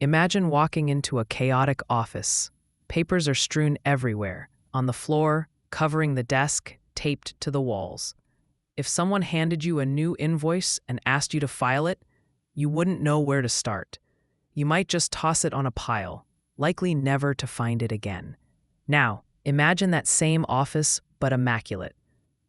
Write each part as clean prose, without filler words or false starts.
Imagine walking into a chaotic office. Papers are strewn everywhere, on the floor, covering the desk, taped to the walls. If someone handed you a new invoice and asked you to file it, you wouldn't know where to start. You might just toss it on a pile, likely never to find it again. Now, imagine that same office, but immaculate.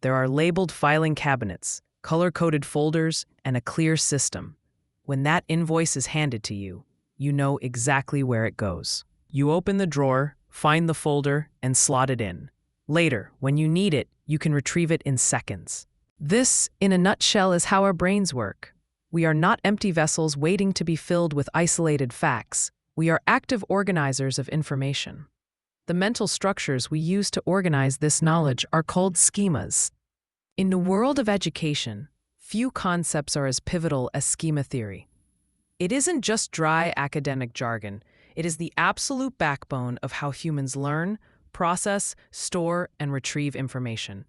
There are labeled filing cabinets, color-coded folders, and a clear system. When that invoice is handed to you, you know exactly where it goes. You open the drawer, find the folder, and slot it in. Later, when you need it, you can retrieve it in seconds. This, in a nutshell, is how our brains work. We are not empty vessels waiting to be filled with isolated facts. We are active organizers of information. The mental structures we use to organize this knowledge are called schemas. In the world of education, few concepts are as pivotal as schema theory. It isn't just dry academic jargon. It is the absolute backbone of how humans learn, process, store, and retrieve information.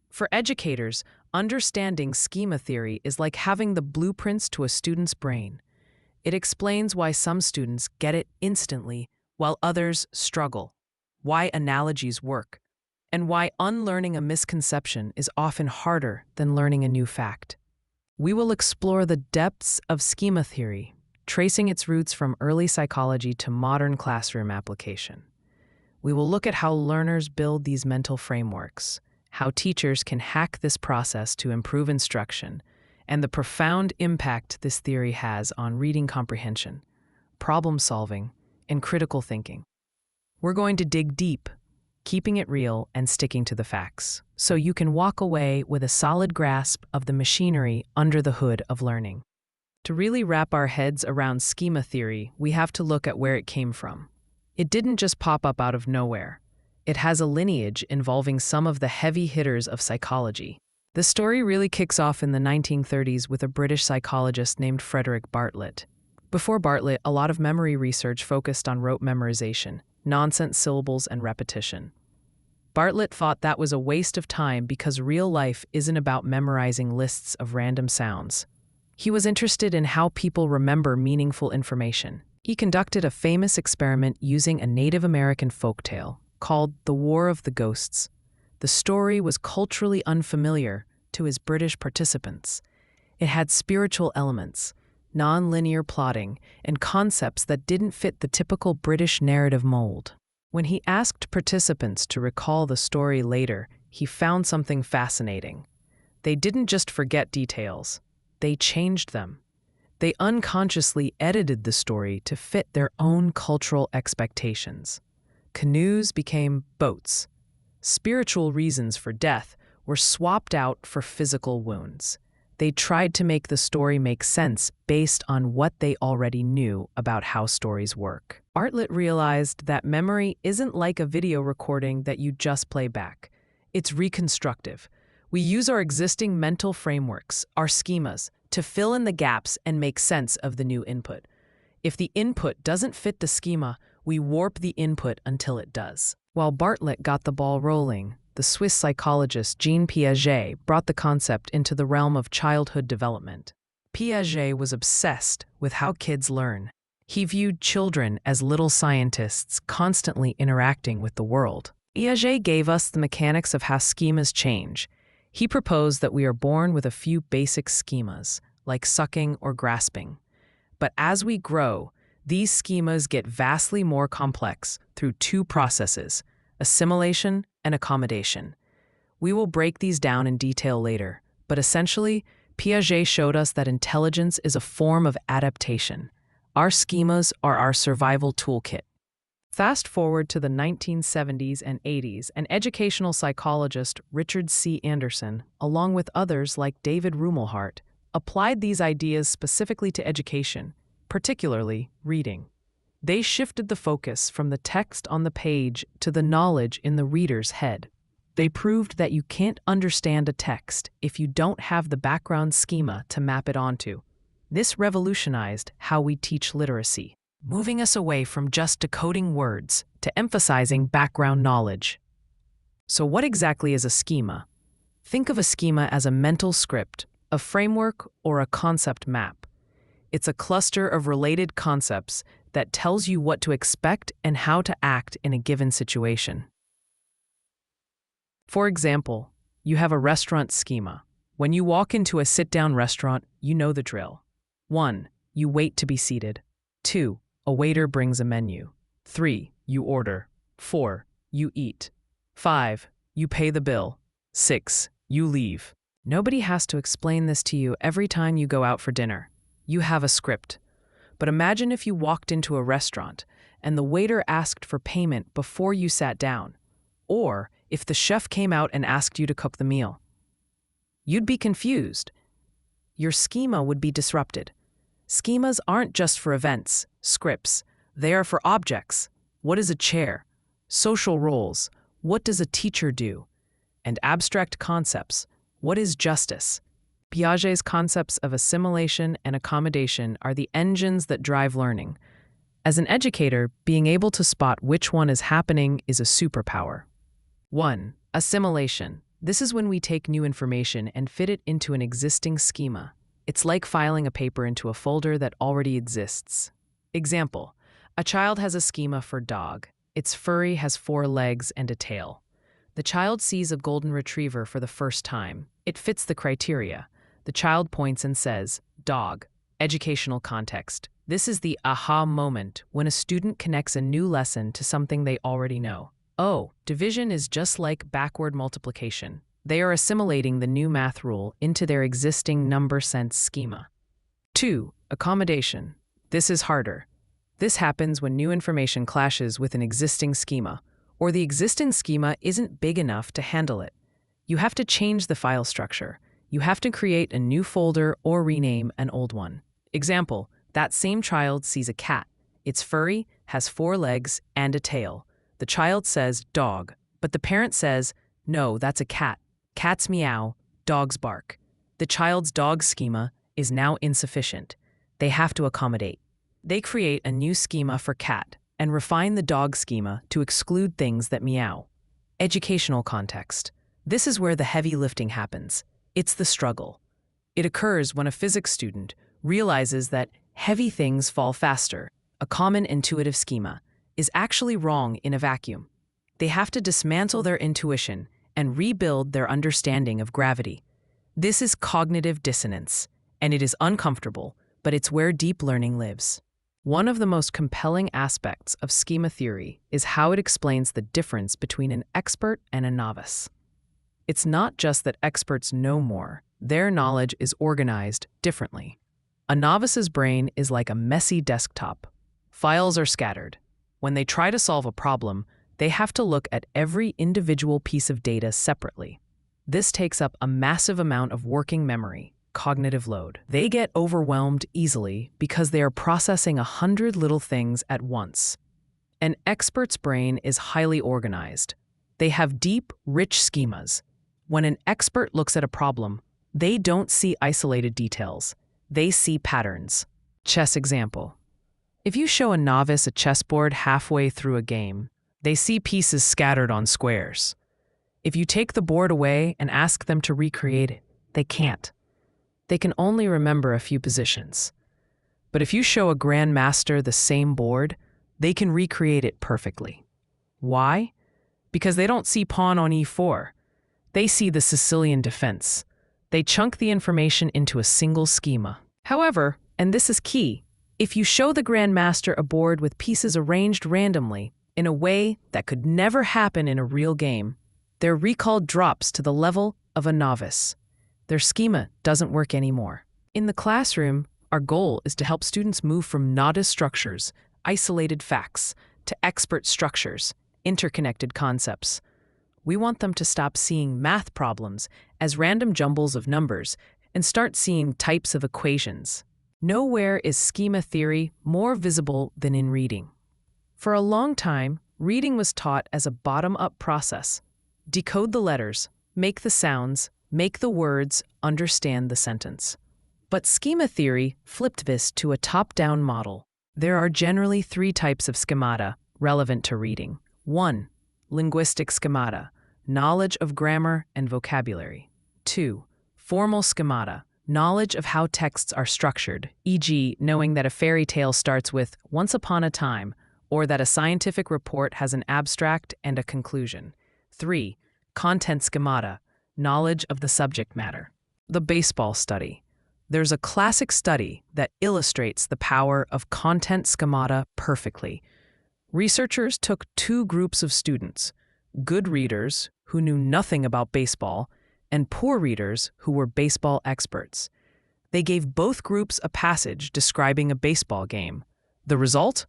For educators, understanding schema theory is like having the blueprints to a student's brain. It explains why some students get it instantly while others struggle, why analogies work, and why unlearning a misconception is often harder than learning a new fact. We will explore the depths of schema theory, tracing its roots from early psychology to modern classroom application. We will look at how learners build these mental frameworks, how teachers can hack this process to improve instruction, and the profound impact this theory has on reading comprehension, problem solving, and critical thinking. We're going to dig deep, keeping it real and sticking to the facts, so you can walk away with a solid grasp of the machinery under the hood of learning. To really wrap our heads around schema theory, we have to look at where it came from. It didn't just pop up out of nowhere. It has a lineage involving some of the heavy hitters of psychology. The story really kicks off in the 1930s with a British psychologist named Frederick Bartlett. Before Bartlett, a lot of memory research focused on rote memorization, nonsense syllables, and repetition. Bartlett thought that was a waste of time because real life isn't about memorizing lists of random sounds. He was interested in how people remember meaningful information. He conducted a famous experiment using a Native American folktale called The War of the Ghosts. The story was culturally unfamiliar to his British participants. It had spiritual elements, non-linear plotting, and concepts that didn't fit the typical British narrative mold. When he asked participants to recall the story later, he found something fascinating. They didn't just forget details, they changed them. They unconsciously edited the story to fit their own cultural expectations. Canoes became boats. Spiritual reasons for death were swapped out for physical wounds. They tried to make the story make sense based on what they already knew about how stories work. Bartlett realized that memory isn't like a video recording that you just play back. It's reconstructive. We use our existing mental frameworks, our schemas, to fill in the gaps and make sense of the new input. If the input doesn't fit the schema, we warp the input until it does. While Bartlett got the ball rolling, the Swiss psychologist Jean Piaget brought the concept into the realm of childhood development. Piaget was obsessed with how kids learn. He viewed children as little scientists constantly interacting with the world. Piaget gave us the mechanics of how schemas change. He proposed that we are born with a few basic schemas, like sucking or grasping. But as we grow, these schemas get vastly more complex through two processes: assimilation and accommodation. We will break these down in detail later, but essentially, Piaget showed us that intelligence is a form of adaptation. Our schemas are our survival toolkit. Fast forward to the 1970s and 80s, and educational psychologist Richard C. Anderson, along with others like David Rumelhart, applied these ideas specifically to education, particularly reading. They shifted the focus from the text on the page to the knowledge in the reader's head. They proved that you can't understand a text if you don't have the background schema to map it onto. This revolutionized how we teach literacy, moving us away from just decoding words to emphasizing background knowledge. So what exactly is a schema? Think of a schema as a mental script, a framework, or a concept map. It's a cluster of related concepts that tells you what to expect and how to act in a given situation. For example, you have a restaurant schema. When you walk into a sit-down restaurant, you know the drill. 1. You wait to be seated. 2. A waiter brings a menu. 3. You order. 4. You eat. 5. You pay the bill. 6. You leave. Nobody has to explain this to you every time you go out for dinner. You have a script. But imagine if you walked into a restaurant and the waiter asked for payment before you sat down, or if the chef came out and asked you to cook the meal. You'd be confused. Your schema would be disrupted. Schemas aren't just for events, scripts. They are for objects. What is a chair? Social roles. What does a teacher do? And abstract concepts. What is justice? Piaget's concepts of assimilation and accommodation are the engines that drive learning. As an educator, being able to spot which one is happening is a superpower. 1. Assimilation. This is when we take new information and fit it into an existing schema. It's like filing a paper into a folder that already exists. Example: a child has a schema for dog. It's furry, has 4 legs and a tail. The child sees a golden retriever for the first time. It fits the criteria. The child points and says, "Dog." Educational context. This is the aha moment when a student connects a new lesson to something they already know. Oh, division is just like backward multiplication. They are assimilating the new math rule into their existing number sense schema. 2. Accommodation. This is harder. This happens when new information clashes with an existing schema, or the existing schema isn't big enough to handle it. You have to change the file structure. You have to create a new folder or rename an old one. Example: that same child sees a cat. It's furry, has 4 legs, and a tail. The child says, "Dog," but the parent says, "No, that's a cat. Cats meow, dogs bark." The child's dog schema is now insufficient. They have to accommodate. They create a new schema for cat and refine the dog schema to exclude things that meow. Educational context. This is where the heavy lifting happens. It's the struggle. It occurs when a physics student realizes that heavy things fall faster. A common intuitive schema is actually wrong in a vacuum. They have to dismantle their intuition and rebuild their understanding of gravity. This is cognitive dissonance, and it is uncomfortable, but it's where deep learning lives. One of the most compelling aspects of schema theory is how it explains the difference between an expert and a novice. It's not just that experts know more, their knowledge is organized differently. A novice's brain is like a messy desktop. Files are scattered. When they try to solve a problem, they have to look at every individual piece of data separately. This takes up a massive amount of working memory, cognitive load. They get overwhelmed easily because they are processing 100 little things at once. An expert's brain is highly organized. They have deep, rich schemas. When an expert looks at a problem, they don't see isolated details. They see patterns. Chess example. If you show a novice a chessboard halfway through a game, they see pieces scattered on squares. If you take the board away and ask them to recreate it, they can't. They can only remember a few positions. But if you show a grandmaster the same board, they can recreate it perfectly. Why? Because they don't see pawn on e4. They see the Sicilian defense. They chunk the information into a single schema. However, and this is key, if you show the grandmaster a board with pieces arranged randomly in a way that could never happen in a real game, their recall drops to the level of a novice. Their schema doesn't work anymore. In the classroom, our goal is to help students move from novice structures, isolated facts, to expert structures, interconnected concepts. We want them to stop seeing math problems as random jumbles of numbers and start seeing types of equations. Nowhere is schema theory more visible than in reading. For a long time, reading was taught as a bottom-up process. Decode the letters, make the sounds, make the words, understand the sentence. But schema theory flipped this to a top-down model. There are generally 3 types of schemata relevant to reading. 1. Linguistic schemata, knowledge of grammar and vocabulary. 2. Formal schemata, knowledge of how texts are structured, e.g., knowing that a fairy tale starts with "once upon a time," or that a scientific report has an abstract and a conclusion. 3. Content schemata, knowledge of the subject matter. The baseball study. There's a classic study that illustrates the power of content schemata perfectly. Researchers took two groups of students, good readers who knew nothing about baseball and poor readers who were baseball experts. They gave both groups a passage describing a baseball game. The result?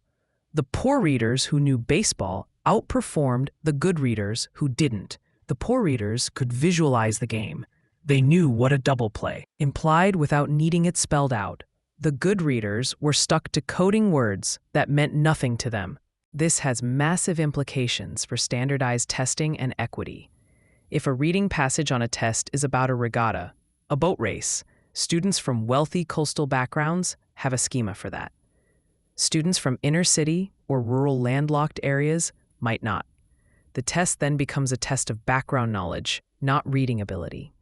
The poor readers who knew baseball outperformed the good readers who didn't. The poor readers could visualize the game. They knew what a double play implied without needing it spelled out. The good readers were stuck to coding words that meant nothing to them. This has massive implications for standardized testing and equity. If a reading passage on a test is about a regatta, a boat race, students from wealthy coastal backgrounds have a schema for that. Students from inner city or rural landlocked areas might not. The test then becomes a test of background knowledge, not reading ability.